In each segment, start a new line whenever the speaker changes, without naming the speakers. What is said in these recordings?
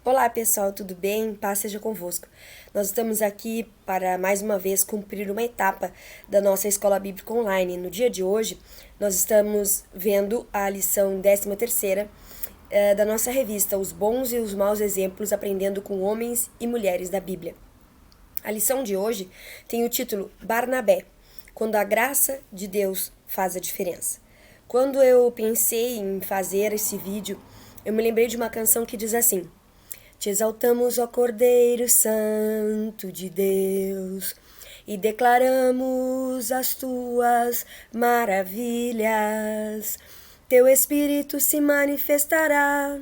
Olá pessoal, tudo bem? Paz seja convosco. Nós estamos aqui para mais uma vez cumprir uma etapa da nossa Escola Bíblica Online. No dia de hoje, nós estamos vendo a lição 13ª da nossa revista Os Bons e os Maus Exemplos Aprendendo com Homens e Mulheres da Bíblia. A lição de hoje tem o título Barnabé, quando a graça de Deus faz a diferença. Quando eu pensei em fazer esse vídeo, eu me lembrei de uma canção que diz assim: Te exaltamos, ó Cordeiro Santo de Deus, e declaramos as tuas maravilhas. Teu Espírito se manifestará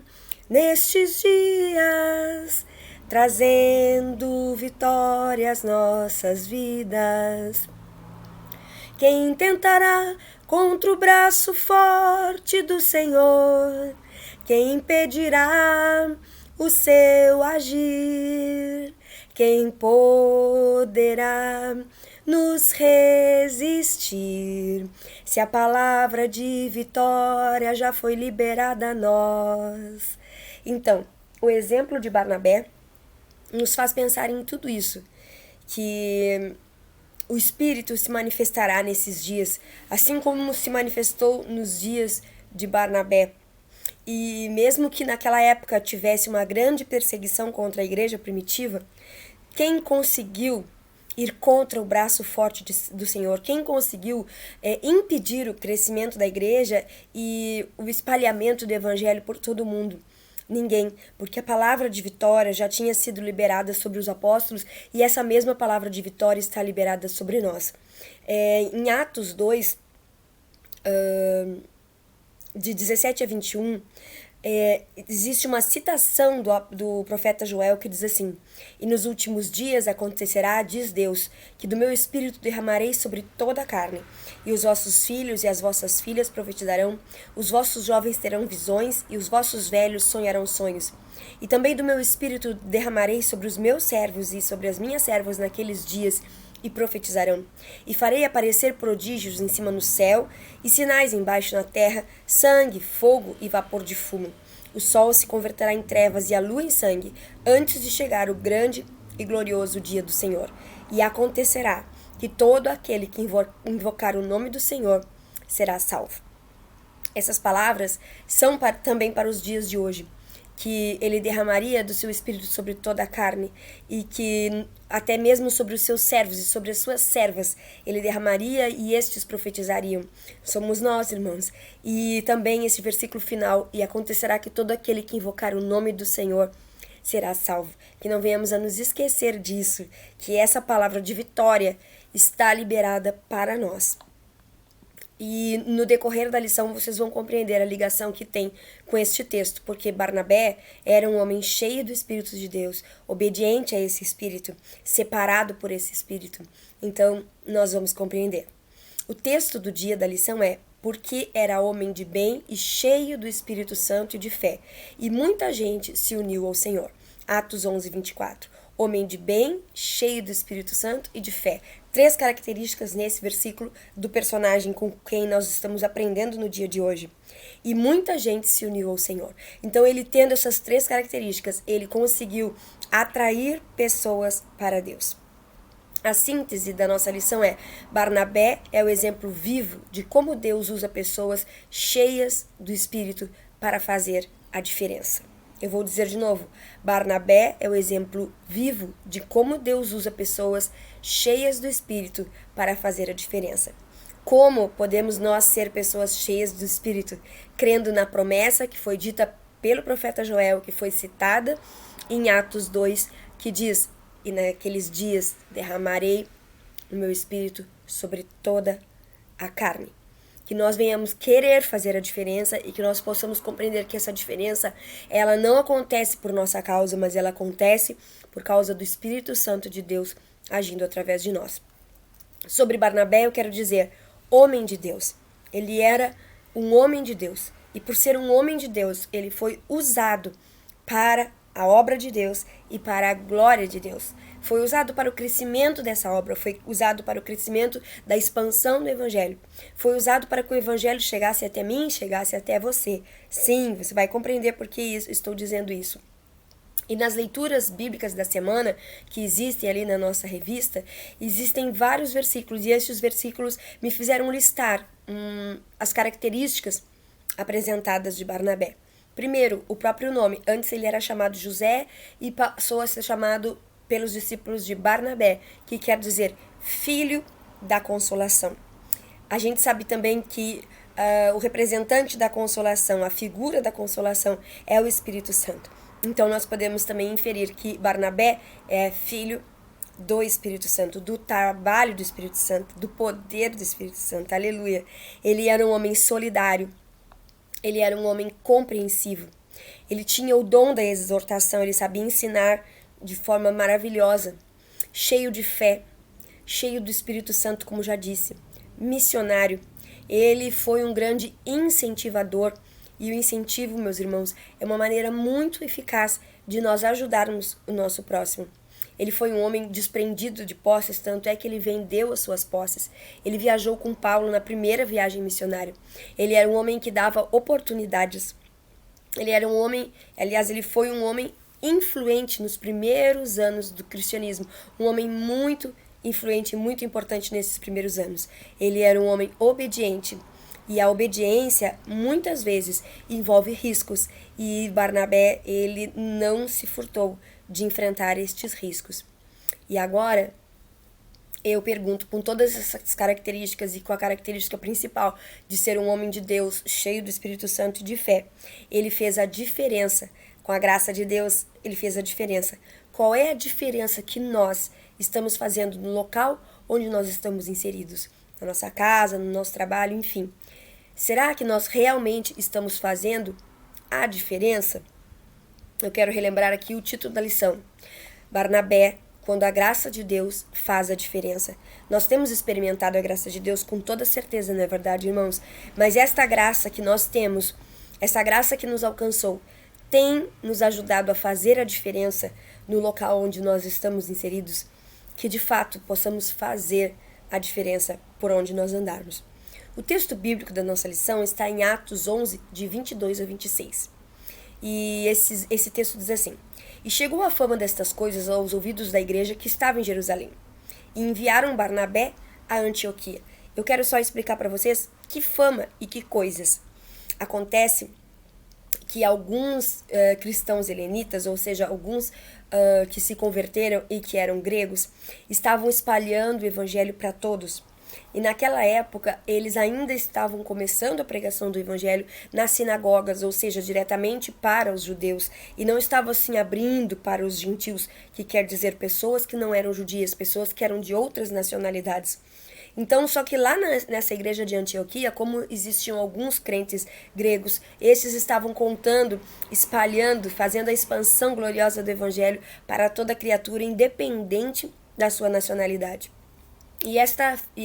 nestes dias, trazendo vitória às nossas vidas. Quem tentará contra o braço forte do Senhor? Quem impedirá o seu agir? Quem poderá nos resistir? Se a palavra de vitória já foi liberada a nós. Então, o exemplo de Barnabé nos faz pensar em tudo isso, que o Espírito se manifestará nesses dias, assim como se manifestou nos dias de Barnabé. E mesmo que naquela época tivesse uma grande perseguição contra a igreja primitiva, quem conseguiu ir contra o braço forte do Senhor, quem conseguiu impedir o crescimento da igreja e o espalhamento do evangelho por todo o mundo? Ninguém, porque a palavra de vitória já tinha sido liberada sobre os apóstolos e essa mesma palavra de vitória está liberada sobre nós. Em Atos 2, de 17 a 21, existe uma citação do profeta Joel que diz assim: E nos últimos dias acontecerá, diz Deus, que do meu espírito derramarei sobre toda a carne, e os vossos filhos e as vossas filhas profetizarão, os vossos jovens terão visões, e os vossos velhos sonharão sonhos. E também do meu espírito derramarei sobre os meus servos e sobre as minhas servas naqueles dias, e profetizarão. E farei aparecer prodígios em cima no céu, e sinais embaixo na terra, sangue, fogo e vapor de fumo. O sol se converterá em trevas e a lua em sangue, antes de chegar o grande e glorioso dia do Senhor. E acontecerá que todo aquele que invocar o nome do Senhor será salvo. Essas palavras são também para os dias de hoje, que ele derramaria do seu espírito sobre toda a carne e que até mesmo sobre os seus servos e sobre as suas servas ele derramaria e estes profetizariam. Somos nós, irmãos. E também esse versículo final: e acontecerá que todo aquele que invocar o nome do Senhor será salvo. Que não venhamos a nos esquecer disso, que essa palavra de vitória está liberada para nós. E no decorrer da lição vocês vão compreender a ligação que tem com este texto, porque Barnabé era um homem cheio do Espírito de Deus, obediente a esse Espírito, separado por esse Espírito. Então, nós vamos compreender. O texto do dia da lição é: porque era homem de bem e cheio do Espírito Santo e de fé, e muita gente se uniu ao Senhor. Atos 11, 24. Homem de bem, cheio do Espírito Santo e de fé. 3 características nesse versículo do personagem com quem nós estamos aprendendo no dia de hoje. E muita gente se uniu ao Senhor. Então, ele tendo essas 3 características, ele conseguiu atrair pessoas para Deus. A síntese da nossa lição é: Barnabé é o exemplo vivo de como Deus usa pessoas cheias do Espírito para fazer a diferença. Eu vou dizer de novo: Barnabé é o exemplo vivo de como Deus usa pessoas cheias do Espírito para fazer a diferença. Como podemos nós ser pessoas cheias do Espírito? Crendo na promessa que foi dita pelo profeta Joel, que foi citada em Atos 2, que diz: E naqueles dias derramarei o meu Espírito sobre toda a carne. Que nós venhamos querer fazer a diferença e que nós possamos compreender que essa diferença, ela não acontece por nossa causa, mas ela acontece por causa do Espírito Santo de Deus agindo através de nós. Sobre Barnabé eu quero dizer: homem de Deus. Ele era um homem de Deus. E por ser um homem de Deus, ele foi usado para a obra de Deus e para a glória de Deus. Foi usado para o crescimento dessa obra, foi usado para o crescimento da expansão do Evangelho. Foi usado para que o Evangelho chegasse até mim, chegasse até você. Sim, você vai compreender por que estou dizendo isso. E nas leituras bíblicas da semana, que existem ali na nossa revista, existem vários versículos, e esses versículos me fizeram listar as características apresentadas de Barnabé. Primeiro, o próprio nome. Antes ele era chamado José e passou a ser chamado pelos discípulos de Barnabé, que quer dizer filho da consolação. A gente sabe também que o representante da consolação, a figura da consolação, é o Espírito Santo. Então nós podemos também inferir que Barnabé é filho do Espírito Santo, do trabalho do Espírito Santo, do poder do Espírito Santo. Aleluia! Ele era um homem solidário, ele era um homem compreensivo, ele tinha o dom da exortação, ele sabia ensinar de forma maravilhosa, cheio de fé, cheio do Espírito Santo, como já disse, missionário. Ele foi um grande incentivador. E o incentivo, meus irmãos, é uma maneira muito eficaz de nós ajudarmos o nosso próximo. Ele foi um homem desprendido de posses, tanto é que ele vendeu as suas posses. Ele viajou com Paulo na primeira viagem missionária. Ele era um homem que dava oportunidades. Ele era um homem, aliás, ele foi um homem influente nos primeiros anos do cristianismo. Um homem muito influente, muito importante nesses primeiros anos. Ele era um homem obediente. E a obediência, muitas vezes, envolve riscos. E Barnabé, ele não se furtou de enfrentar estes riscos. E agora, eu pergunto, com todas essas características e com a característica principal de ser um homem de Deus, cheio do Espírito Santo e de fé, ele fez a diferença. Com a graça de Deus, ele fez a diferença. Qual é a diferença que nós estamos fazendo no local onde nós estamos inseridos? Na nossa casa, no nosso trabalho, enfim. Será que nós realmente estamos fazendo a diferença? Eu quero relembrar aqui o título da lição. Barnabé, quando a graça de Deus faz a diferença. Nós temos experimentado a graça de Deus com toda certeza, não é verdade, irmãos? Mas esta graça que nós temos, essa graça que nos alcançou, tem nos ajudado a fazer a diferença no local onde nós estamos inseridos, que de fato possamos fazer a diferença por onde nós andarmos. O texto bíblico da nossa lição está em Atos 11, de 22 a 26. E esse texto diz assim: E chegou a fama destas coisas aos ouvidos da igreja que estava em Jerusalém, e enviaram Barnabé a Antioquia. Eu quero só explicar para vocês que fama e que coisas. Acontece que alguns cristãos helenitas, ou seja, alguns que se converteram e que eram gregos, estavam espalhando o evangelho para todos. E naquela época, eles ainda estavam começando a pregação do evangelho nas sinagogas, ou seja, diretamente para os judeus, e não estavam assim abrindo para os gentios, que quer dizer pessoas que não eram judias, pessoas que eram de outras nacionalidades. Então, só que lá nessa igreja de Antioquia, como existiam alguns crentes gregos, esses estavam contando, espalhando, fazendo a expansão gloriosa do evangelho para toda criatura, independente da sua nacionalidade. E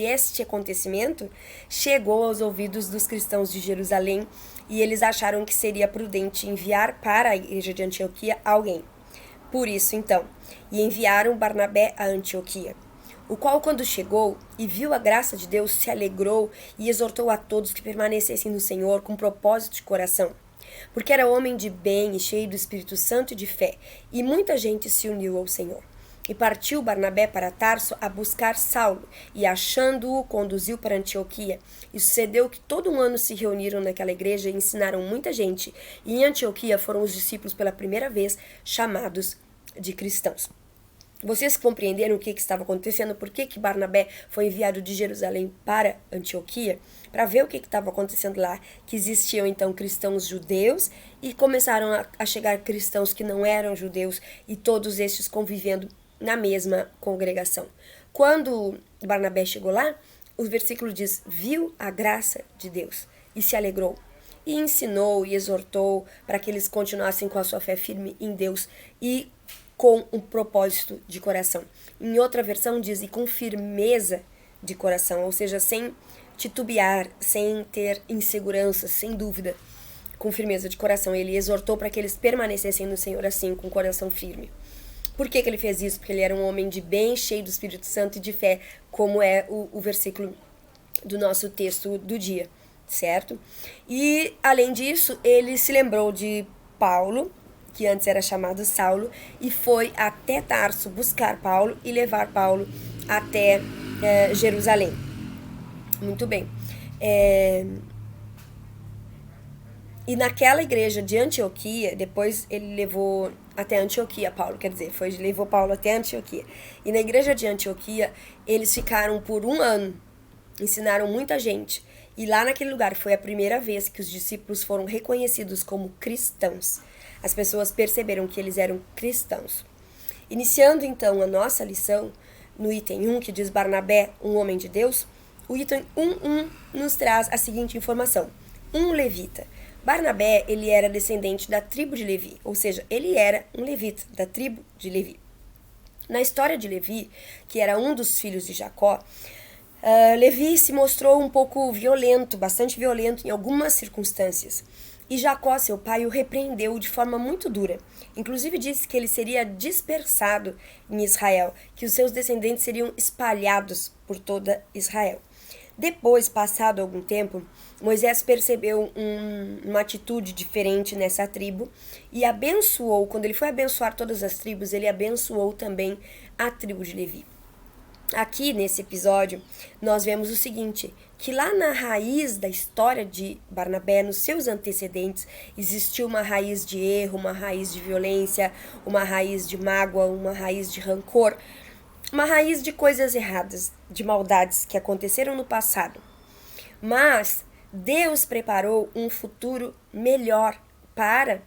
este acontecimento chegou aos ouvidos dos cristãos de Jerusalém e eles acharam que seria prudente enviar para a igreja de Antioquia alguém. Por isso, então, enviaram Barnabé a Antioquia, o qual, quando chegou e viu a graça de Deus, se alegrou e exortou a todos que permanecessem no Senhor com propósito de coração, porque era homem de bem e cheio do Espírito Santo e de fé, e muita gente se uniu ao Senhor. E partiu Barnabé para Tarso a buscar Saulo, e achando-o, conduziu para Antioquia. E sucedeu que todo um ano se reuniram naquela igreja e ensinaram muita gente. E em Antioquia foram os discípulos pela primeira vez chamados de cristãos. Vocês compreenderam o que estava acontecendo? Por que Barnabé foi enviado de Jerusalém para Antioquia? Para ver o que estava acontecendo lá. Que existiam então cristãos judeus e começaram a chegar cristãos que não eram judeus, e todos estes convivendo na mesma congregação. Quando Barnabé chegou lá, o versículo diz: viu a graça de Deus e se alegrou, e ensinou e exortou para que eles continuassem com a sua fé firme em Deus e com um propósito de coração. Em outra versão diz: e com firmeza de coração, ou seja, sem titubear, sem ter insegurança, sem dúvida, com firmeza de coração. Ele exortou para que eles permanecessem no Senhor assim, com o coração firme. Por que ele fez isso? Porque ele era um homem de bem, cheio do Espírito Santo e de fé, como é o versículo do nosso texto do dia, certo? E, além disso, ele se lembrou de Paulo, que antes era chamado Saulo, e foi até Tarso buscar Paulo e levar Paulo até Jerusalém. Muito bem. E naquela igreja de Antioquia, depois ele levou até Antioquia, levou Paulo até Antioquia. E na igreja de Antioquia, eles ficaram por 1 ano, ensinaram muita gente. E lá naquele lugar foi a primeira vez que os discípulos foram reconhecidos como cristãos. As pessoas perceberam que eles eram cristãos. Iniciando então a nossa lição, no item 1, que diz Barnabé, um homem de Deus, o item 1.1 nos traz a seguinte informação. Um levita. Barnabé, ele era descendente da tribo de Levi, ou seja, ele era um levita da tribo de Levi. Na história de Levi, que era um dos filhos de Jacó, Levi se mostrou um pouco violento, bastante violento em algumas circunstâncias. E Jacó, seu pai, o repreendeu de forma muito dura. Inclusive disse que ele seria dispersado em Israel, que os seus descendentes seriam espalhados por toda Israel. Depois, passado algum tempo, Moisés percebeu uma atitude diferente nessa tribo e abençoou, quando ele foi abençoar todas as tribos, ele abençoou também a tribo de Levi. Aqui nesse episódio, nós vemos o seguinte, que lá na raiz da história de Barnabé, nos seus antecedentes, existiu uma raiz de erro, uma raiz de violência, uma raiz de mágoa, uma raiz de rancor, uma raiz de coisas erradas, de maldades que aconteceram no passado. Mas Deus preparou um futuro melhor para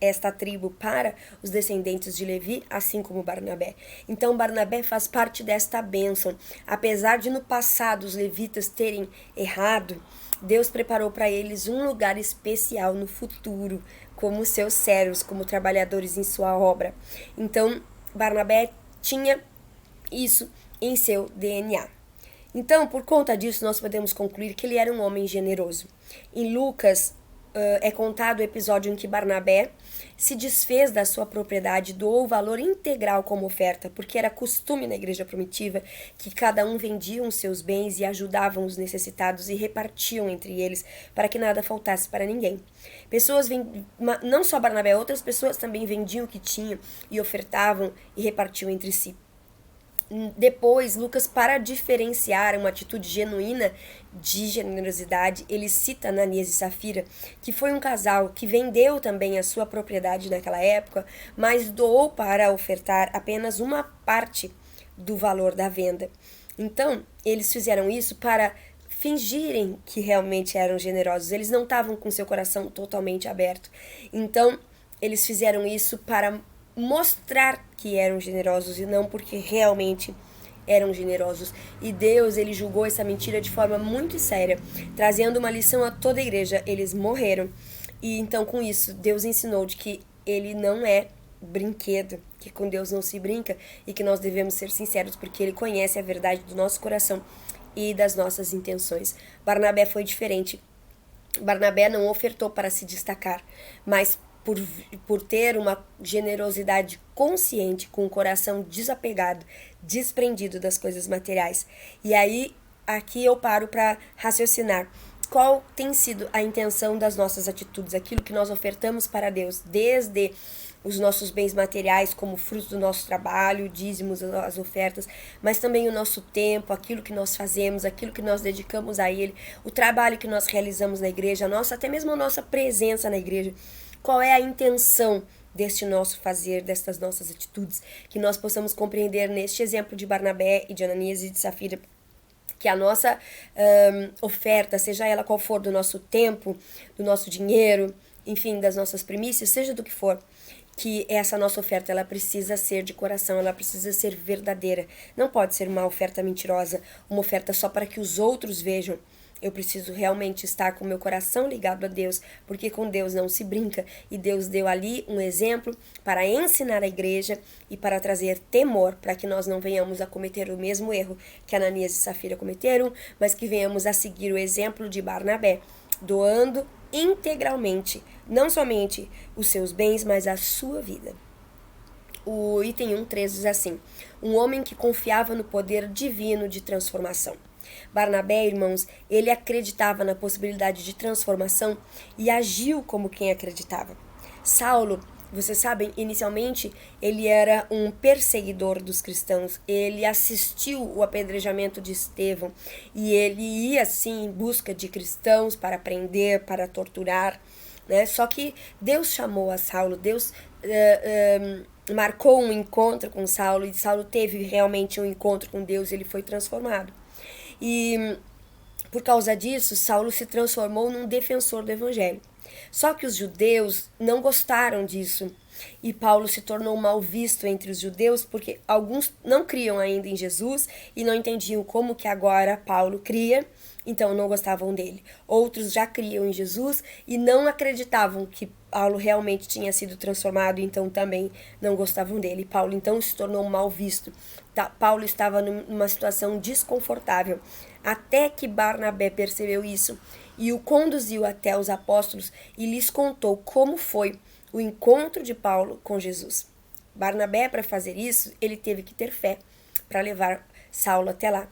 esta tribo, para os descendentes de Levi, assim como Barnabé. Então Barnabé faz parte desta bênção. Apesar de no passado os levitas terem errado, Deus preparou para eles um lugar especial no futuro, como seus servos, como trabalhadores em sua obra. Então Barnabé tinha isso em seu DNA. Então, por conta disso, nós podemos concluir que ele era um homem generoso. Em Lucas, é contado o episódio em que Barnabé se desfez da sua propriedade, doou o valor integral como oferta, porque era costume na igreja primitiva que cada um vendia os seus bens e ajudavam os necessitados e repartiam entre eles para que nada faltasse para ninguém. Pessoas, não só Barnabé, outras pessoas também vendiam o que tinham e ofertavam e repartiam entre si. Depois, Lucas, para diferenciar uma atitude genuína de generosidade, ele cita Ananias e Safira, que foi um casal que vendeu também a sua propriedade naquela época, mas doou para ofertar apenas uma parte do valor da venda. Então, eles fizeram isso para fingirem que realmente eram generosos. Eles não estavam com seu coração totalmente aberto. Então, eles fizeram isso para mostrar que eram generosos e não porque realmente eram generosos. E Deus, ele julgou essa mentira de forma muito séria, trazendo uma lição a toda a igreja. Eles morreram. E então, com isso, Deus ensinou de que ele não é brinquedo, que com Deus não se brinca e que nós devemos ser sinceros, porque ele conhece a verdade do nosso coração e das nossas intenções. Barnabé foi diferente. Barnabé não ofertou para se destacar, mas por ter uma generosidade consciente, com o coração desapegado, desprendido das coisas materiais. E aí, aqui eu paro para raciocinar. Qual tem sido a intenção das nossas atitudes, aquilo que nós ofertamos para Deus, desde os nossos bens materiais, como fruto do nosso trabalho, dízimos, as ofertas, mas também o nosso tempo, aquilo que nós fazemos, aquilo que nós dedicamos a Ele, o trabalho que nós realizamos na igreja, até mesmo a nossa presença na igreja. Qual é a intenção deste nosso fazer, destas nossas atitudes, que nós possamos compreender neste exemplo de Barnabé e de Ananias e de Safira, que a nossa oferta, seja ela qual for, do nosso tempo, do nosso dinheiro, enfim, das nossas primícias, seja do que for, que essa nossa oferta, ela precisa ser de coração, ela precisa ser verdadeira. Não pode ser uma oferta mentirosa, uma oferta só para que os outros vejam. Eu preciso realmente estar com o meu coração ligado a Deus, porque com Deus não se brinca. E Deus deu ali um exemplo para ensinar a igreja e para trazer temor, para que nós não venhamos a cometer o mesmo erro que Ananias e Safira cometeram, mas que venhamos a seguir o exemplo de Barnabé, doando integralmente, não somente os seus bens, mas a sua vida. O item 1.3 diz assim: um homem que confiava no poder divino de transformação. Barnabé, irmãos, ele acreditava na possibilidade de transformação e agiu como quem acreditava. Saulo Vocês sabem, inicialmente ele era um perseguidor dos cristãos. Ele assistiu o apedrejamento de Estevão e ele ia assim em busca de cristãos para prender, para torturar, né? Só que Deus chamou a Saulo, Deus marcou um encontro com Saulo e Saulo teve realmente um encontro com Deus e ele foi transformado. E por causa disso, Saulo se transformou num defensor do evangelho. Só que os judeus não gostaram disso e Paulo se tornou mal visto entre os judeus porque alguns não criam ainda em Jesus e não entendiam como que agora Paulo cria, então não gostavam dele. Outros já criam em Jesus e não acreditavam que Paulo realmente tinha sido transformado, então também não gostavam dele. Paulo então se tornou mal visto. Paulo estava numa situação desconfortável, até que Barnabé percebeu isso e o conduziu até os apóstolos e lhes contou como foi o encontro de Paulo com Jesus. Barnabé, para fazer isso, ele teve que ter fé para levar Saulo até lá.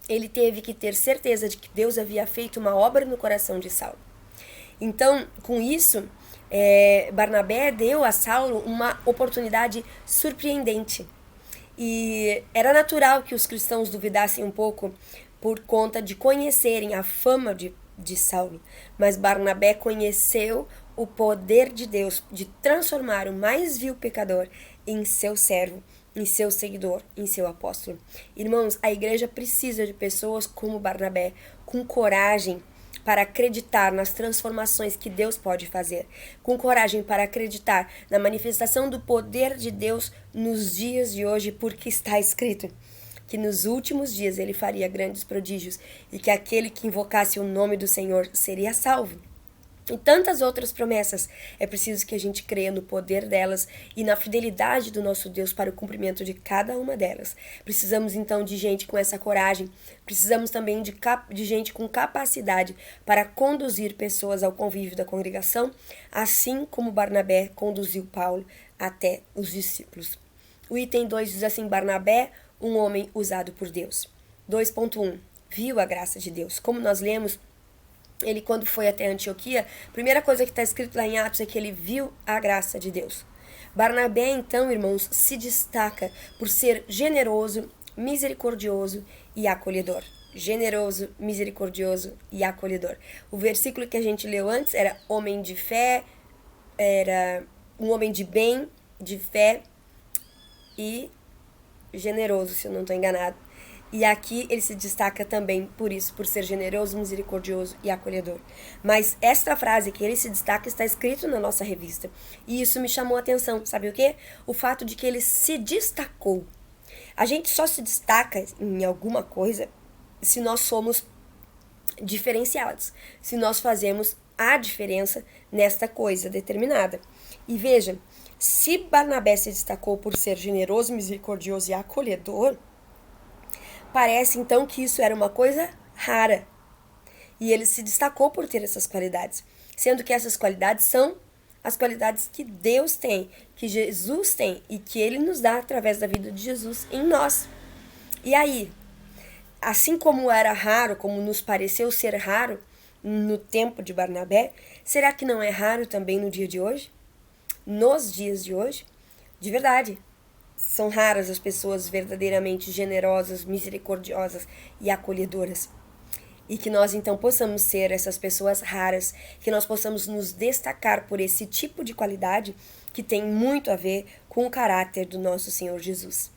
Ele teve que ter certeza de que Deus havia feito uma obra no coração de Saulo. Então, com isso, Barnabé deu a Saulo uma oportunidade surpreendente. E era natural que os cristãos duvidassem um pouco por conta de conhecerem a fama de Saulo. Mas Barnabé conheceu o poder de Deus de transformar o mais vil pecador em seu servo, em seu seguidor, em seu apóstolo. Irmãos, a igreja precisa de pessoas como Barnabé, com coragem para acreditar nas transformações que Deus pode fazer, com coragem para acreditar na manifestação do poder de Deus nos dias de hoje, porque está escrito que nos últimos dias ele faria grandes prodígios e que aquele que invocasse o nome do Senhor seria salvo. E tantas outras promessas. É preciso que a gente creia no poder delas e na fidelidade do nosso Deus para o cumprimento de cada uma delas. Precisamos então de gente com essa coragem. Precisamos também de gente com capacidade para conduzir pessoas ao convívio da congregação, assim como Barnabé conduziu Paulo até os discípulos. O item 2 diz assim: Barnabé, um homem usado por Deus. 2.1. Viu a graça de Deus. Como nós lemos, ele, quando foi até Antioquia, a primeira coisa que está escrito lá em Atos é que ele viu a graça de Deus. Barnabé, então, irmãos, se destaca por ser generoso, misericordioso e acolhedor. Generoso, misericordioso e acolhedor. O versículo que a gente leu antes era homem de fé, era um homem de bem, de fé e generoso, se eu não estou enganado. E aqui ele se destaca também por isso, por ser generoso, misericordioso e acolhedor. Mas esta frase que ele se destaca está escrito na nossa revista. E isso me chamou a atenção. Sabe o quê? O fato de que ele se destacou. A gente só se destaca em alguma coisa se nós somos diferenciados. Se nós fazemos a diferença nesta coisa determinada. E veja, se Barnabé se destacou por ser generoso, misericordioso e acolhedor, parece então que isso era uma coisa rara. E ele se destacou por ter essas qualidades, sendo que essas qualidades são as qualidades que Deus tem, que Jesus tem e que ele nos dá através da vida de Jesus em nós. E aí, assim como era raro, como nos pareceu ser raro no tempo de Barnabé, será que não é raro também no dia de hoje? Nos dias de hoje? De verdade. São raras as pessoas verdadeiramente generosas, misericordiosas e acolhedoras. E que nós então possamos ser essas pessoas raras, que nós possamos nos destacar por esse tipo de qualidade que tem muito a ver com o caráter do nosso Senhor Jesus.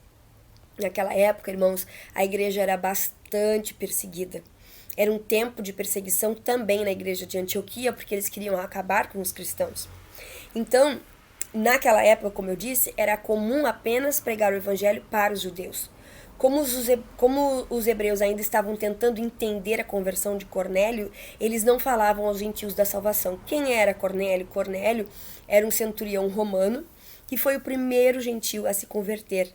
Naquela época, irmãos, a igreja era bastante perseguida. Era um tempo de perseguição também na igreja de Antioquia, porque eles queriam acabar com os cristãos. Então, naquela época, como eu disse, era comum apenas pregar o evangelho para os judeus. Como os hebreus ainda estavam tentando entender a conversão de Cornélio, eles não falavam aos gentios da salvação. Quem era Cornélio? Cornélio era um centurião romano que foi o primeiro gentio a se converter.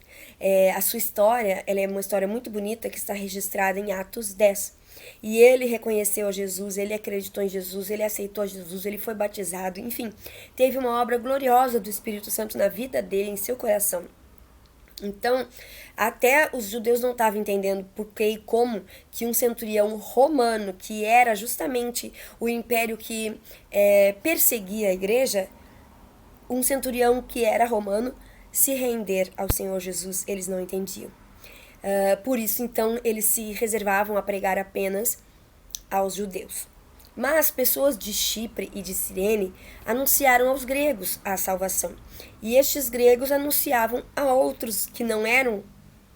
A sua história, ela é uma história muito bonita que está registrada em Atos 10. E ele reconheceu a Jesus, ele acreditou em Jesus, ele aceitou a Jesus, ele foi batizado, enfim, teve uma obra gloriosa do Espírito Santo na vida dele, em seu coração. Então, até os judeus não estavam entendendo por que e como que um centurião romano, que era justamente o império que perseguia a igreja, um centurião que era romano se render ao Senhor Jesus, eles não entendiam. Por isso, então, eles se reservavam a pregar apenas aos judeus. Mas pessoas de Chipre e de Cirene anunciaram aos gregos a salvação. E estes gregos anunciavam a outros que não eram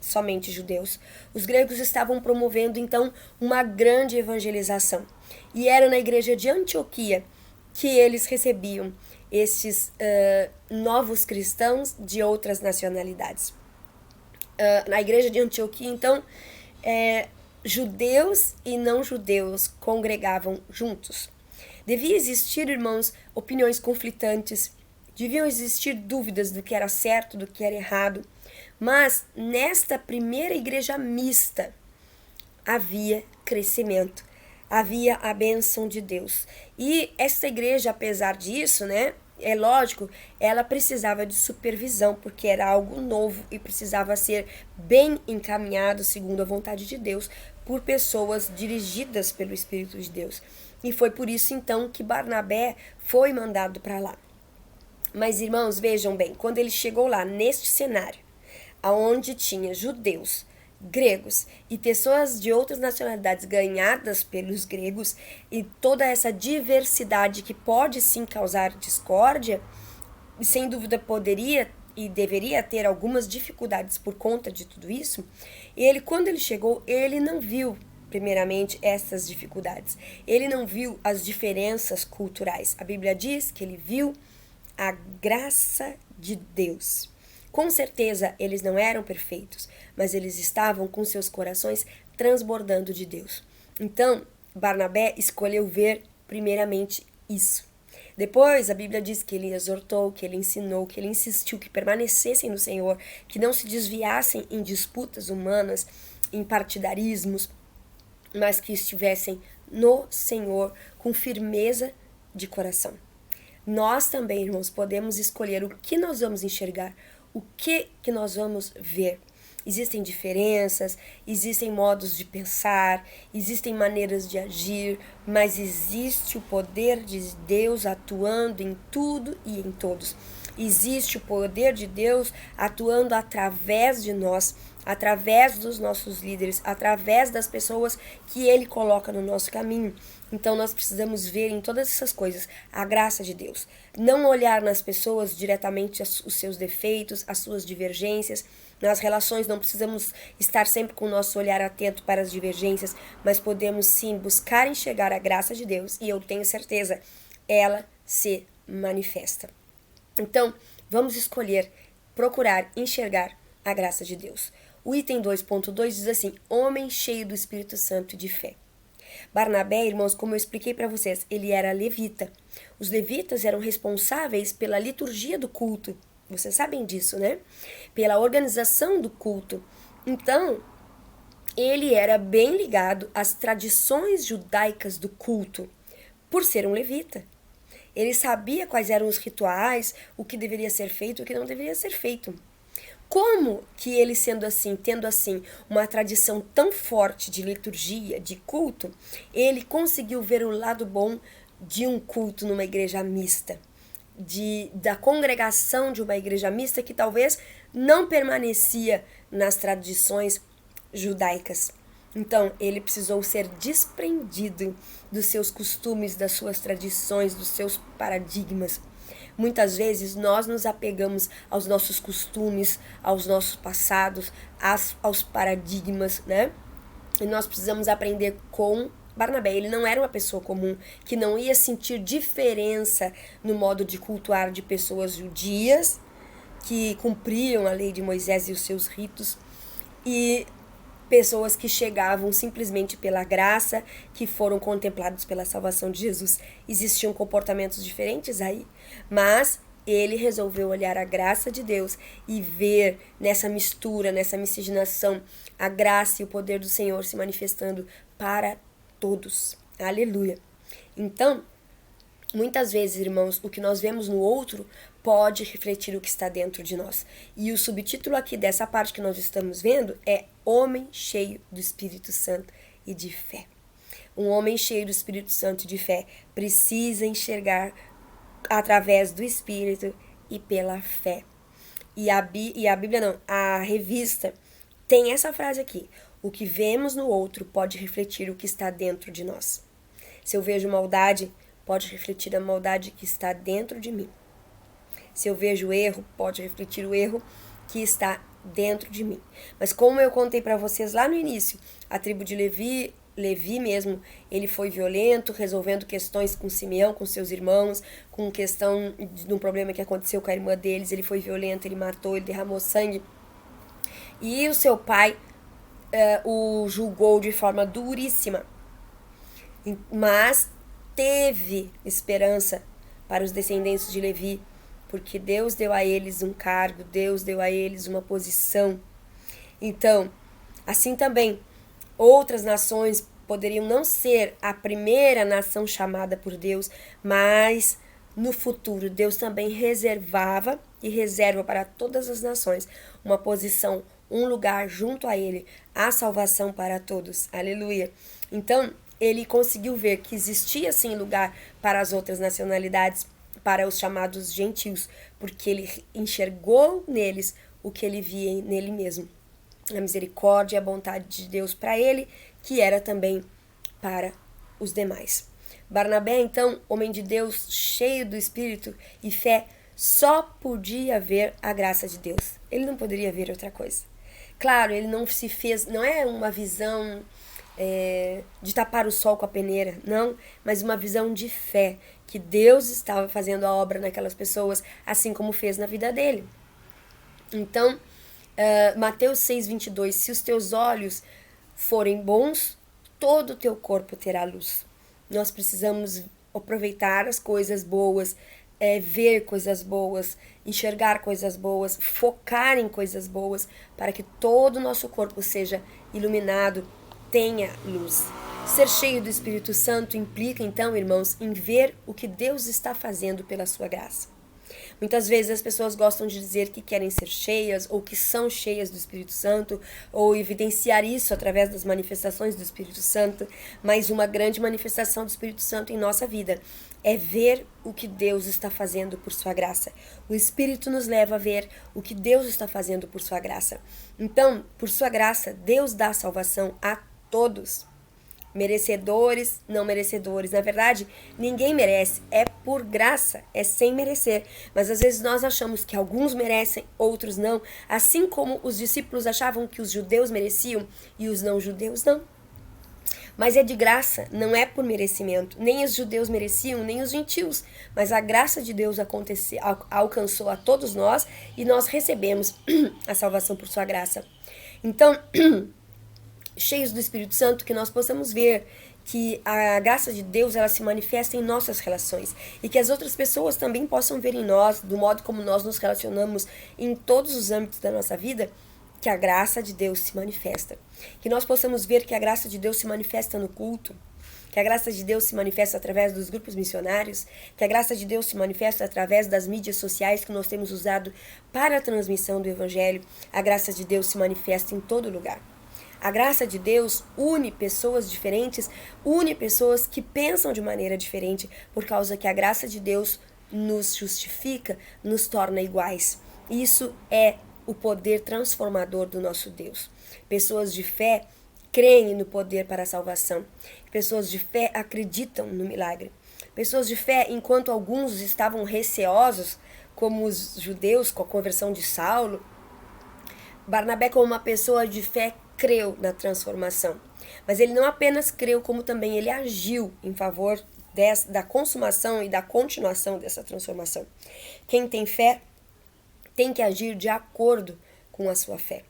somente judeus. Os gregos estavam promovendo, então, uma grande evangelização. E era na igreja de Antioquia que eles recebiam estes novos cristãos de outras nacionalidades. Na igreja de Antioquia, então, judeus e não judeus congregavam juntos. Devia existir, irmãos, opiniões conflitantes, deviam existir dúvidas do que era certo, do que era errado, mas nesta primeira igreja mista havia crescimento, havia a bênção de Deus. E esta igreja, apesar disso, né, é lógico, ela precisava de supervisão, porque era algo novo e precisava ser bem encaminhado segundo a vontade de Deus por pessoas dirigidas pelo Espírito de Deus. E foi por isso então que Barnabé foi mandado para lá. Mas irmãos, vejam bem, quando ele chegou lá neste cenário, aonde tinha judeus, gregos e pessoas de outras nacionalidades ganhadas pelos gregos e toda essa diversidade que pode sim causar discórdia, sem dúvida poderia e deveria ter algumas dificuldades por conta de tudo isso, quando ele chegou, ele não viu primeiramente essas dificuldades. Ele não viu as diferenças culturais. A Bíblia diz que ele viu a graça de Deus. Com certeza, eles não eram perfeitos, mas eles estavam com seus corações transbordando de Deus. Então, Barnabé escolheu ver primeiramente isso. Depois, a Bíblia diz que ele exortou, que ele ensinou, que ele insistiu que permanecessem no Senhor, que não se desviassem em disputas humanas, em partidarismos, mas que estivessem no Senhor com firmeza de coração. Nós também, irmãos, podemos escolher o que nós vamos enxergar, o que nós vamos ver. Existem diferenças, existem modos de pensar, existem maneiras de agir, mas existe o poder de Deus atuando em tudo e em todos. Existe o poder de Deus atuando através de nós, através dos nossos líderes, através das pessoas que Ele coloca no nosso caminho. Então nós precisamos ver em todas essas coisas a graça de Deus. Não olhar nas pessoas diretamente os seus defeitos, as suas divergências. Nas relações não precisamos estar sempre com o nosso olhar atento para as divergências, mas podemos sim buscar enxergar a graça de Deus e eu tenho certeza, ela se manifesta. Então, vamos escolher, procurar enxergar a graça de Deus. O item 2.2 diz assim, homem cheio do Espírito Santo e de fé. Barnabé, irmãos, como eu expliquei para vocês, ele era levita. Os levitas eram responsáveis pela liturgia do culto. Vocês sabem disso, né? Pela organização do culto. Então, ele era bem ligado às tradições judaicas do culto, por ser um levita. Ele sabia quais eram os rituais, o que deveria ser feito e o que não deveria ser feito. Como que ele tendo assim uma tradição tão forte de liturgia, de culto, ele conseguiu ver o lado bom de um culto numa igreja mista, da congregação de uma igreja mista que talvez não permanecia nas tradições judaicas. Então, ele precisou ser desprendido dos seus costumes, das suas tradições, dos seus paradigmas. Muitas vezes nós nos apegamos aos nossos costumes, aos nossos passados, aos paradigmas, né? E nós precisamos aprender com Barnabé. Ele não era uma pessoa comum, que não ia sentir diferença no modo de cultuar de pessoas judias, que cumpriam a lei de Moisés e os seus ritos, e pessoas que chegavam simplesmente pela graça, que foram contemplados pela salvação de Jesus. Existiam comportamentos diferentes aí, mas ele resolveu olhar a graça de Deus e ver nessa mistura, nessa miscigenação, a graça e o poder do Senhor se manifestando para todos. Aleluia! Então, muitas vezes, irmãos, o que nós vemos no outro pode refletir o que está dentro de nós. E o subtítulo aqui dessa parte que nós estamos vendo é Homem cheio do Espírito Santo e de fé. Um homem cheio do Espírito Santo e de fé precisa enxergar através do Espírito e pela fé. E a Bíblia não, a revista tem essa frase aqui: o que vemos no outro pode refletir o que está dentro de nós. Se eu vejo maldade, pode refletir a maldade que está dentro de mim. Se eu vejo erro, pode refletir o erro que está dentro de mim. Mas como eu contei para vocês lá no início, a tribo de Levi mesmo, ele foi violento, resolvendo questões com Simeão, com seus irmãos, com questão de um problema que aconteceu com a irmã deles. Ele foi violento, ele matou, ele derramou sangue. E o seu pai o julgou de forma duríssima. Mas teve esperança para os descendentes de Levi, porque Deus deu a eles um cargo, Deus deu a eles uma posição. Então, assim também, outras nações poderiam não ser a primeira nação chamada por Deus, mas no futuro Deus também reservava e reserva para todas as nações uma posição, um lugar junto a Ele, a salvação para todos. Aleluia! Então, ele conseguiu ver que existia sim lugar para as outras nacionalidades, para os chamados gentios, porque ele enxergou neles o que ele via nele mesmo. A misericórdia e a bondade de Deus para ele, que era também para os demais. Barnabé, então, homem de Deus, cheio do Espírito e fé, só podia ver a graça de Deus. Ele não poderia ver outra coisa. Claro, ele não se fez, não é uma visão de tapar o sol com a peneira, não, mas uma visão de fé, que Deus estava fazendo a obra naquelas pessoas, assim como fez na vida dele. Então, Mateus 6:22, se os teus olhos forem bons, todo o teu corpo terá luz. Nós precisamos aproveitar as coisas boas, ver coisas boas, enxergar coisas boas, focar em coisas boas, para que todo o nosso corpo seja iluminado, tenha luz. Ser cheio do Espírito Santo implica, então, irmãos, em ver o que Deus está fazendo pela sua graça. Muitas vezes as pessoas gostam de dizer que querem ser cheias ou que são cheias do Espírito Santo ou evidenciar isso através das manifestações do Espírito Santo, mas uma grande manifestação do Espírito Santo em nossa vida é ver o que Deus está fazendo por sua graça. O Espírito nos leva a ver o que Deus está fazendo por sua graça. Então, por sua graça, Deus dá salvação a todos. Merecedores, não merecedores. Na verdade, ninguém merece. É por graça, é sem merecer. Mas às vezes nós achamos que alguns merecem, outros não. Assim como os discípulos achavam que os judeus mereciam e os não-judeus não. Mas é de graça, não é por merecimento. Nem os judeus mereciam, nem os gentios. Mas a graça de Deus alcançou a todos nós e nós recebemos a salvação por sua graça. Então, cheios do Espírito Santo, que nós possamos ver que a graça de Deus ela se manifesta em nossas relações e que as outras pessoas também possam ver em nós, do modo como nós nos relacionamos em todos os âmbitos da nossa vida, que a graça de Deus se manifesta. Que nós possamos ver que a graça de Deus se manifesta no culto, que a graça de Deus se manifesta através dos grupos missionários, que a graça de Deus se manifesta através das mídias sociais que nós temos usado para a transmissão do Evangelho. A graça de Deus se manifesta em todo lugar. A graça de Deus une pessoas diferentes, une pessoas que pensam de maneira diferente, por causa que a graça de Deus nos justifica, nos torna iguais. Isso é o poder transformador do nosso Deus. Pessoas de fé creem no poder para a salvação. Pessoas de fé acreditam no milagre. Pessoas de fé, enquanto alguns estavam receosos, como os judeus com a conversão de Saulo, Barnabé, como uma pessoa de fé, creu na transformação. Mas ele não apenas creu, como também ele agiu em favor da consumação e da continuação dessa transformação. Quem tem fé tem que agir de acordo com a sua fé.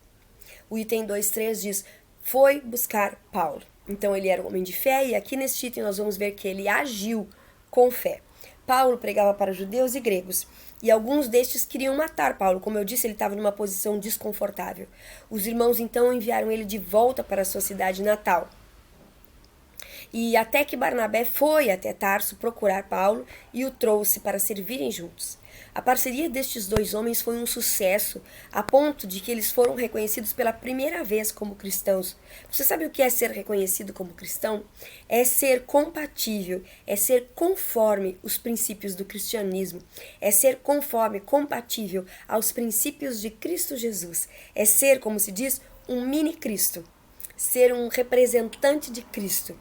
O item 2.3 diz, foi buscar Paulo. Então ele era um homem de fé e aqui nesse item nós vamos ver que ele agiu com fé. Paulo pregava para judeus e gregos, e alguns destes queriam matar Paulo. Como eu disse, ele estava numa posição desconfortável. Os irmãos então enviaram ele de volta para a sua cidade natal. E até que Barnabé foi até Tarso procurar Paulo e o trouxe para servirem juntos. A parceria destes dois homens foi um sucesso, a ponto de que eles foram reconhecidos pela primeira vez como cristãos. Você sabe o que é ser reconhecido como cristão? É ser compatível, é ser conforme os princípios do cristianismo, é ser conforme, compatível aos princípios de Cristo Jesus, é ser, como se diz, um mini Cristo, ser um representante de Cristo.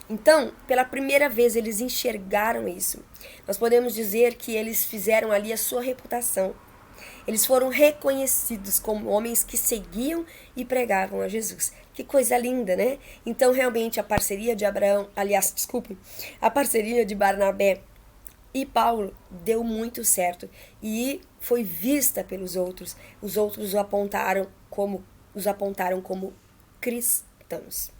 Então, pela primeira vez, eles enxergaram isso. Nós podemos dizer que eles fizeram ali a sua reputação. Eles foram reconhecidos como homens que seguiam e pregavam a Jesus. Que coisa linda, né? Então, realmente, a parceria de a parceria de Barnabé e Paulo deu muito certo e foi vista pelos outros. Os outros os apontaram como cristãos.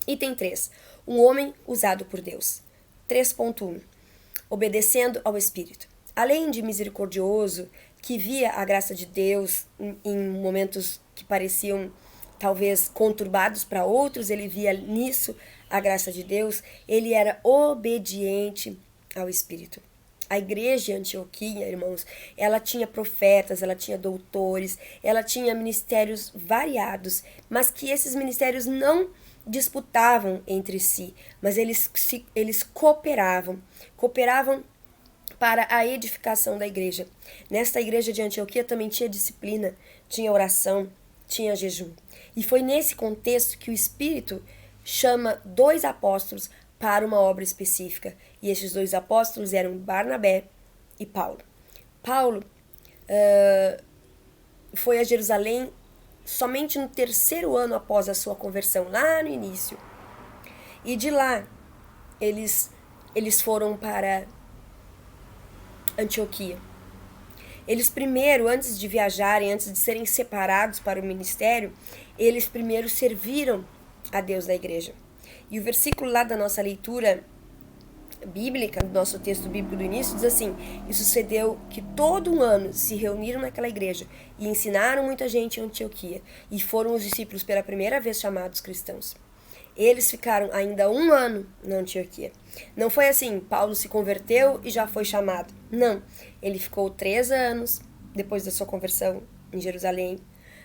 Item 3. Um homem usado por Deus. 3.1. Obedecendo ao Espírito. Além de misericordioso, que via a graça de Deus em momentos que pareciam talvez conturbados para outros, ele via nisso a graça de Deus, ele era obediente ao Espírito. A igreja de Antioquia, irmãos, ela tinha profetas, ela tinha doutores, ela tinha ministérios variados, mas que esses ministérios não disputavam entre si, mas eles cooperavam para a edificação da igreja. Nesta igreja de Antioquia também tinha disciplina, tinha oração, tinha jejum. E foi nesse contexto que o Espírito chama 2 apóstolos para uma obra específica. E esses 2 apóstolos eram Barnabé e Paulo. Paulo foi a Jerusalém somente no 3º ano após a sua conversão, lá no início. E de lá, eles foram para Antioquia. Eles primeiro, antes de viajarem, antes de serem separados para o ministério, eles primeiro serviram a Deus da igreja. E o versículo lá da nossa leitura bíblica, do nosso texto bíblico do início, diz assim: e sucedeu que todo um ano se reuniram naquela igreja e ensinaram muita gente em Antioquia, e foram os discípulos pela primeira vez chamados cristãos. Eles ficaram ainda 1 ano na Antioquia. Não foi assim, Paulo se converteu e já foi chamado. Não, ele ficou 3 anos depois da sua conversão em Jerusalém.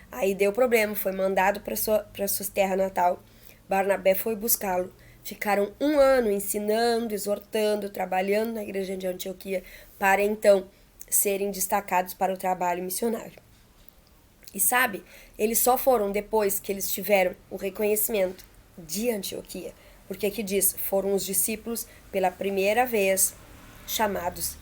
Aí deu problema, foi mandado para sua terra natal. Barnabé foi buscá-lo. Ficaram 1 ano ensinando, exortando, trabalhando na igreja de Antioquia, para então serem destacados para o trabalho missionário. E sabe, eles só foram depois que eles tiveram o reconhecimento de Antioquia, porque aqui diz, foram os discípulos pela primeira vez chamados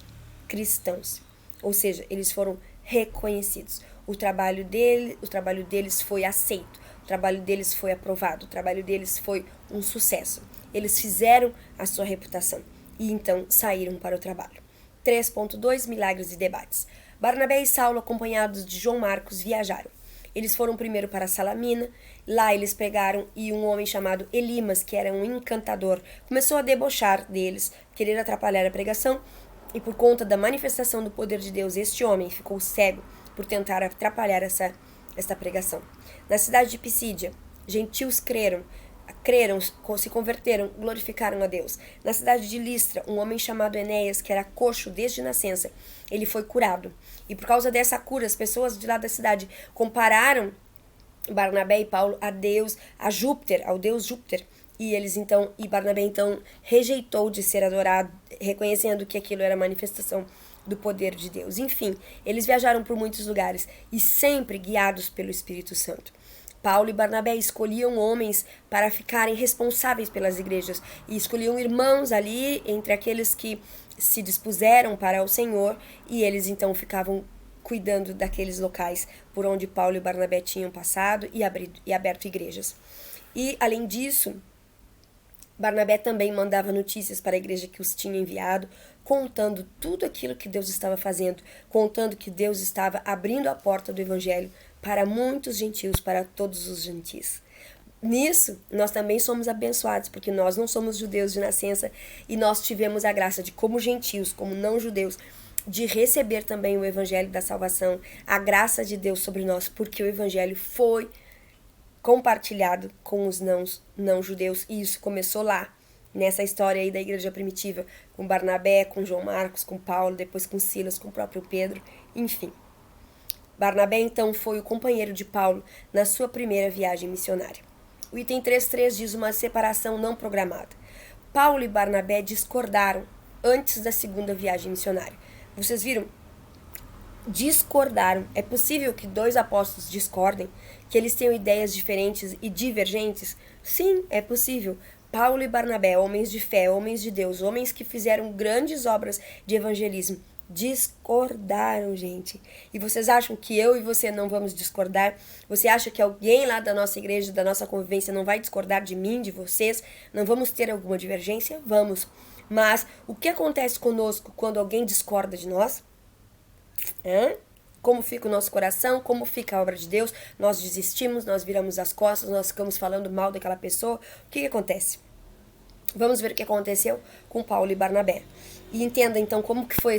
cristãos. Ou seja, eles foram reconhecidos. O trabalho deles foi aceito. O trabalho deles foi aprovado, o trabalho deles foi um sucesso. Eles fizeram a sua reputação e então saíram para o trabalho. 3.2 Milagres e debates. Barnabé e Saulo, acompanhados de João Marcos, viajaram. Eles foram primeiro para Salamina, lá eles pegaram e um homem chamado Elimas, que era um encantador, começou a debochar deles, querer atrapalhar a pregação, e por conta da manifestação do poder de Deus, este homem ficou cego por tentar atrapalhar esta pregação. Na cidade de Pisídia, gentios creram, se converteram, glorificaram a Deus. Na cidade de Listra, um homem chamado Enéas, que era coxo desde nascença, ele foi curado. E por causa dessa cura, as pessoas de lá da cidade compararam Barnabé e Paulo a Deus, ao deus Júpiter. E Barnabé então rejeitou de ser adorado, reconhecendo que aquilo era manifestação do poder de Deus. Enfim, eles viajaram por muitos lugares e sempre guiados pelo Espírito Santo. Paulo e Barnabé escolhiam homens para ficarem responsáveis pelas igrejas e escolhiam irmãos ali entre aqueles que se dispuseram para o Senhor, e eles então ficavam cuidando daqueles locais por onde Paulo e Barnabé tinham passado e aberto igrejas. E além disso, Barnabé também mandava notícias para a igreja que os tinha enviado, contando tudo aquilo que Deus estava fazendo, contando que Deus estava abrindo a porta do evangelho para muitos gentios, para todos os gentis. Nisso, nós também somos abençoados, porque nós não somos judeus de nascença e nós tivemos a graça de, como gentios, como não judeus, de receber também o evangelho da salvação, a graça de Deus sobre nós, porque o evangelho foi compartilhado com os não judeus, e isso começou lá nessa história aí da igreja primitiva, com Barnabé, com João Marcos, com Paulo, depois com Silas, com o próprio Pedro, enfim. Barnabé, então, foi o companheiro de Paulo na sua primeira viagem missionária. O item 3.3 diz uma separação não programada. Paulo e Barnabé discordaram antes da segunda viagem missionária. Vocês viram? Discordaram. É possível que dois apóstolos discordem? Que eles tenham ideias diferentes e divergentes? Sim, é possível. Paulo e Barnabé, homens de fé, homens de Deus, homens que fizeram grandes obras de evangelismo, discordaram, gente. E vocês acham que eu e você não vamos discordar? Você acha que alguém lá da nossa igreja, da nossa convivência, não vai discordar de mim, de vocês? Não vamos ter alguma divergência? Vamos. Mas o que acontece conosco quando alguém discorda de nós? Como fica o nosso coração? Como fica a obra de Deus? Nós desistimos, nós viramos as costas, nós ficamos falando mal daquela pessoa. O que acontece? Vamos ver o que aconteceu com Paulo e Barnabé. E entenda então como que foi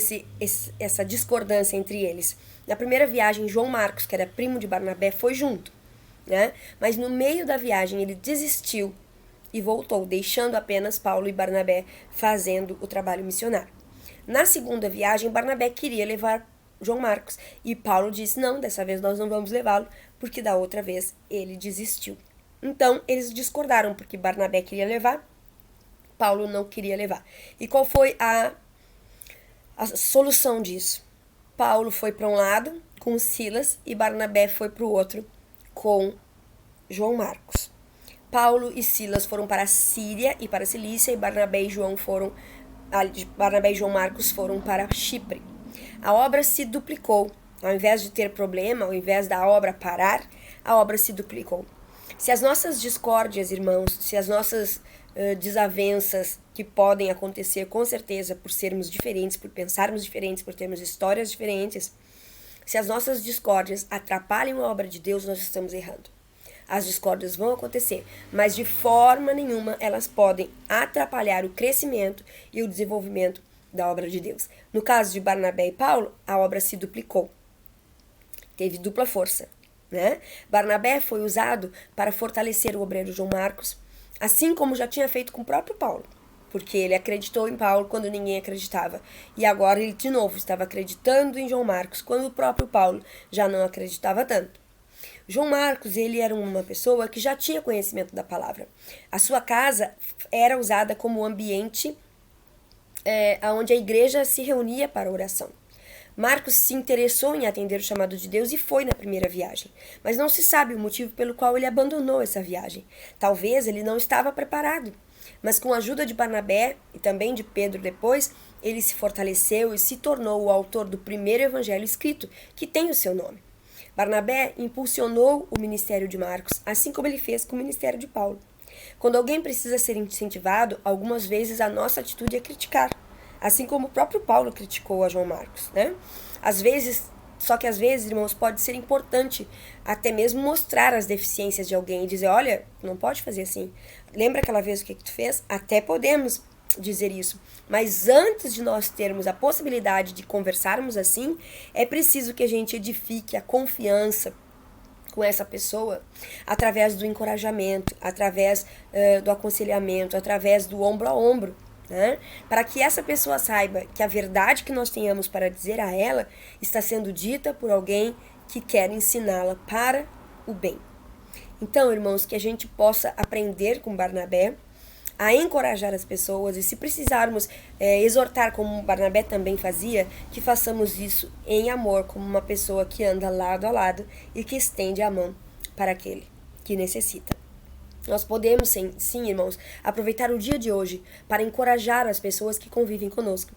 essa discordância entre eles. Na primeira viagem, João Marcos, que era primo de Barnabé, foi junto, né? Mas no meio da viagem ele desistiu e voltou, deixando apenas Paulo e Barnabé fazendo o trabalho missionário. Na segunda viagem, Barnabé queria levar João Marcos e Paulo disse, não, dessa vez nós não vamos levá-lo, porque da outra vez ele desistiu. Então, eles discordaram, porque Barnabé queria levar, Paulo não queria levar. E qual foi a solução disso? Paulo foi para um lado com Silas e Barnabé foi para o outro com João Marcos. Paulo e Silas foram para a Síria e para a Cilícia e Barnabé e João Marcos foram para Chipre. A obra se duplicou. Ao invés de ter problema, ao invés da obra parar, a obra se duplicou. Se as nossas discórdias, irmãos, se as nossas desavenças que podem acontecer com certeza por sermos diferentes, por pensarmos diferentes, por termos histórias diferentes, se as nossas discórdias atrapalham a obra de Deus, nós estamos errando. As discórdias vão acontecer, mas de forma nenhuma elas podem atrapalhar o crescimento e o desenvolvimento da obra de Deus. No caso de Barnabé e Paulo, a obra se duplicou. Teve dupla força, né? Barnabé foi usado para fortalecer o obreiro João Marcos, assim como já tinha feito com o próprio Paulo, porque ele acreditou em Paulo quando ninguém acreditava. E agora ele de novo estava acreditando em João Marcos, quando o próprio Paulo já não acreditava tanto. João Marcos, ele era uma pessoa que já tinha conhecimento da palavra. A sua casa era usada como ambiente onde a igreja se reunia para oração. Marcos se interessou em atender o chamado de Deus e foi na primeira viagem, mas não se sabe o motivo pelo qual ele abandonou essa viagem. Talvez ele não estava preparado, mas com a ajuda de Barnabé e também de Pedro depois, ele se fortaleceu e se tornou o autor do primeiro evangelho escrito, que tem o seu nome. Barnabé impulsionou o ministério de Marcos, assim como ele fez com o ministério de Paulo. Quando alguém precisa ser incentivado, algumas vezes a nossa atitude é criticar, assim como o próprio Paulo criticou a João Marcos, né? Às vezes, irmãos, pode ser importante até mesmo mostrar as deficiências de alguém e dizer, olha, não pode fazer assim. Lembra aquela vez o que tu fez? Até podemos dizer isso. Mas antes de nós termos a possibilidade de conversarmos assim, é preciso que a gente edifique a confiança com essa pessoa através do encorajamento, através do aconselhamento, através do ombro a ombro, né? Para que essa pessoa saiba que a verdade que nós tenhamos para dizer a ela está sendo dita por alguém que quer ensiná-la para o bem. Então, irmãos, que a gente possa aprender com Barnabé a encorajar as pessoas e, se precisarmos exortar como Barnabé também fazia, que façamos isso em amor, como uma pessoa que anda lado a lado e que estende a mão para aquele que necessita. Nós podemos, sim, irmãos, aproveitar o dia de hoje para encorajar as pessoas que convivem conosco.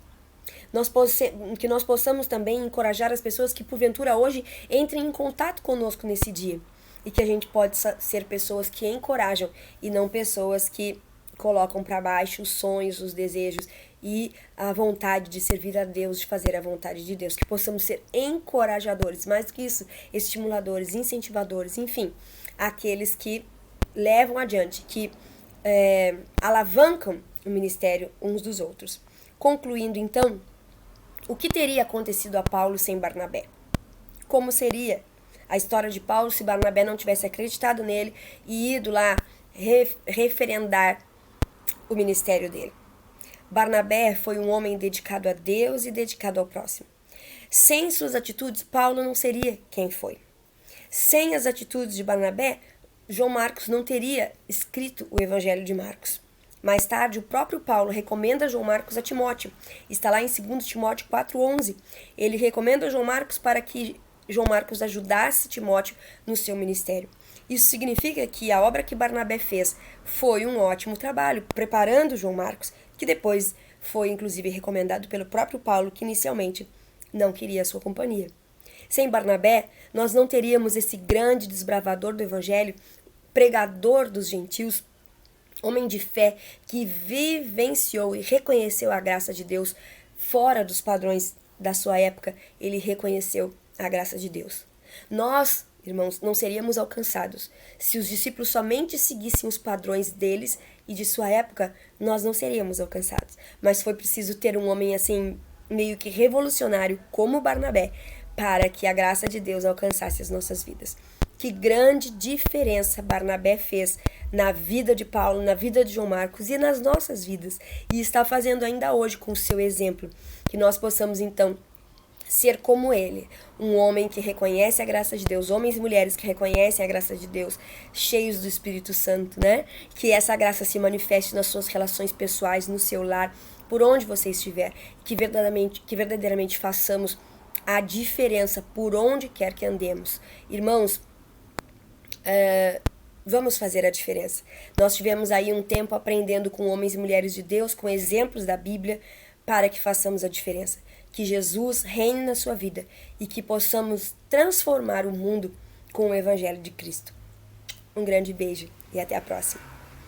Que nós possamos também encorajar as pessoas que, porventura, hoje entrem em contato conosco nesse dia. E que a gente pode ser pessoas que encorajam e não pessoas que colocam para baixo os sonhos, os desejos e a vontade de servir a Deus, de fazer a vontade de Deus. Que possamos ser encorajadores, mais do que isso, estimuladores, incentivadores, enfim, aqueles que levam adiante, que alavancam o ministério uns dos outros. Concluindo, então, o que teria acontecido a Paulo sem Barnabé? Como seria a história de Paulo se Barnabé não tivesse acreditado nele e ido lá referendar o ministério dele. Barnabé foi um homem dedicado a Deus e dedicado ao próximo. Sem suas atitudes, Paulo não seria quem foi. Sem as atitudes de Barnabé, João Marcos não teria escrito o Evangelho de Marcos. Mais tarde, o próprio Paulo recomenda João Marcos a Timóteo. Está lá em 2 Timóteo 4,11. Ele recomenda João Marcos para que João Marcos ajudasse Timóteo no seu ministério. Isso significa que a obra que Barnabé fez foi um ótimo trabalho, preparando João Marcos, que depois foi inclusive recomendado pelo próprio Paulo, que inicialmente não queria a sua companhia. Sem Barnabé, nós não teríamos esse grande desbravador do Evangelho, pregador dos gentios, homem de fé que vivenciou e reconheceu a graça de Deus fora dos padrões da sua época. Ele reconheceu a graça de Deus. Nós, irmãos, não seríamos alcançados. Se os discípulos somente seguissem os padrões deles e de sua época, nós não seríamos alcançados. Mas foi preciso ter um homem assim, meio que revolucionário como Barnabé, para que a graça de Deus alcançasse as nossas vidas. Que grande diferença Barnabé fez na vida de Paulo, na vida de João Marcos e nas nossas vidas. E está fazendo ainda hoje com o seu exemplo. Que nós possamos, então, ser como ele, um homem que reconhece a graça de Deus, homens e mulheres que reconhecem a graça de Deus, cheios do Espírito Santo, né? Que essa graça se manifeste nas suas relações pessoais, no seu lar, por onde você estiver, que verdadeiramente façamos a diferença por onde quer que andemos. Irmãos, vamos fazer a diferença. Nós tivemos aí um tempo aprendendo com homens e mulheres de Deus, com exemplos da Bíblia, para que façamos a diferença. Que Jesus reine na sua vida e que possamos transformar o mundo com o Evangelho de Cristo. Um grande beijo e até a próxima.